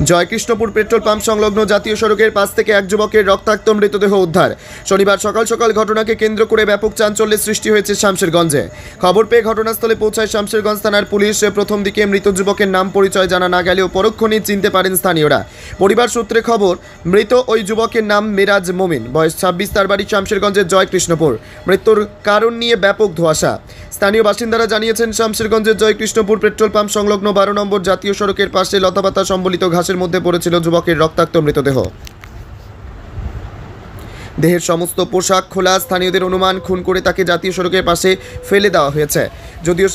Joykrishnapur petrol pump সংলগ্ন জাতীয় সড়কের পাশ থেকে এক যুবকের রক্তাক্ত মৃতদেহ উদ্ধার। শনিবার সকাল সকাল ঘটনাকে কেন্দ্র করে ব্যাপক চাঞ্চল্যের সৃষ্টি হয়েছে শামশেরগঞ্জে। খবর পেয়ে ঘটনাস্থলে পৌঁছায় শামশেরগঞ্জ থানার পুলিশ। প্রথম দিকে মৃত যুবকের নাম পরিচয় জানা না গেলেও পরক্ষণেই চিনতে পারেন স্থানীয়রা। পরিবার সূত্রে খবর, মৃত ওই যুবকের নাম মিরাজ মোমিন, বয়স 26, তার বাড়ি শামশেরগঞ্জের জয়কৃষ্ণপুর। মৃত্যুর কারণ নিয়ে ব্যাপক ধোঁয়াশা। স্থানীয় বাসিন্দারা জানিয়েছেন, শামশেরগঞ্জের জয়কৃষ্ণপুর পেট্রোল পাম্প সংলগ্ন 12 নম্বর জাতীয় সড়কের পাশে লতাপাতা সম্বলিত ঘাসের মধ্যে পড়েছিল যুবকের রক্তাক্ত মৃতদেহ। দেহের সমস্ত পোশাক খোলা। স্থানীয়দের অনুমান, খুন করে তাকে জাতীয় সড়কের পাশে ফেলে দেওয়া হয়েছে। যদিও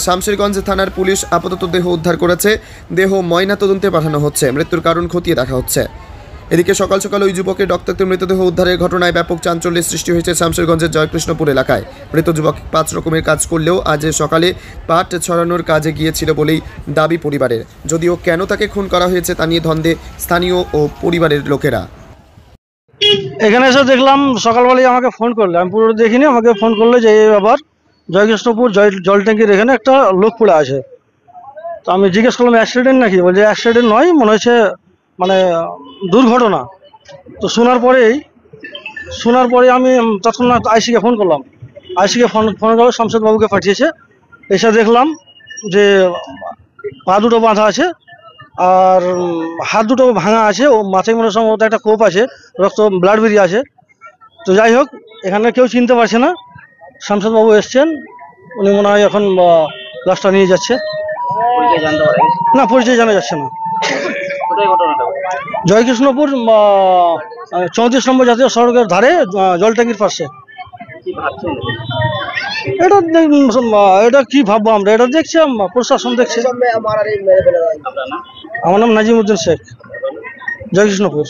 শামশেরগঞ্জ থানার পুলিশ আপাতত দেহ উদ্ধার করেছে। দেহ ময়নাতদন্তে পাঠানো হচ্ছে। মৃত্যুর কারণ খতিয়ে দেখা হচ্ছে। এদিকে সকাল সকাল ওই যুবকের রক্তাক্ত মৃতদেহ উদ্ধারের ঘটনায় ব্যাপক চাঞ্চল্যের সৃষ্টি হয়েছে শামশেরগঞ্জের জয়কৃষ্ণপুর এলাকায়। মৃত যুবক 5 রকমের কাজ করলেও আজ সকালে পাট ছড়ানোর কাজে গিয়েছিল বলেই দাবি পরিবারের। যদিও কেন তাকে খুন করা হয়েছে তা নিয়ে দ্বন্দ্বে স্থানীয় ও পরিবারের লোকেরা। এখানে এসে দেখলাম সকালবেলায় আমাকে ফোন করলে, আমি পুরো দেখিনি, আমাকে ফোন করলে যে এই ব্যাপার জয়কৃষ্ণপুর জল ট্যাঙ্কির এখানে একটা লোক পড়ে আছে। তো আমি জিজ্ঞেস করলাম অ্যাক্সিডেন্ট নাকি, বলছে অ্যাক্সিডেন্ট নয়, মনে হচ্ছে মানে দুর্ঘটনা। তো শোনার পরে আমি তৎক্ষণাৎ আইসিকে ফোন করলাম। আইসিকে ফোন করে শামশেদবাবুকে পাঠিয়েছে। এসে দেখলাম যে পা দুটো বাঁধা আছে আর হাত দুটো ভাঙা আছে, ও মাথায় মনে সম্ভবত একটা কোপ আছে, রক্ত ব্লাড বেরিয়ে আছে। তো যাই হোক, এখানে কেউ চিনতে পারছে না। শামশেদবাবু এসছেন, উনি মনে হয় এখন লাশটা নিয়ে যাচ্ছে। না, পরিচয় জানা যাচ্ছে না। জয়কৃষ্ণপুর 34 নম্বর জাতীয় সড়কের ধারে জল ট্যাঙ্কির পাশে। এটা কি ভাববো আমরা, এটা দেখছি প্রশাসন দেখছে। আমার নাম নাজিমউদ্দিন শেখ, জয়কৃষ্ণপুর।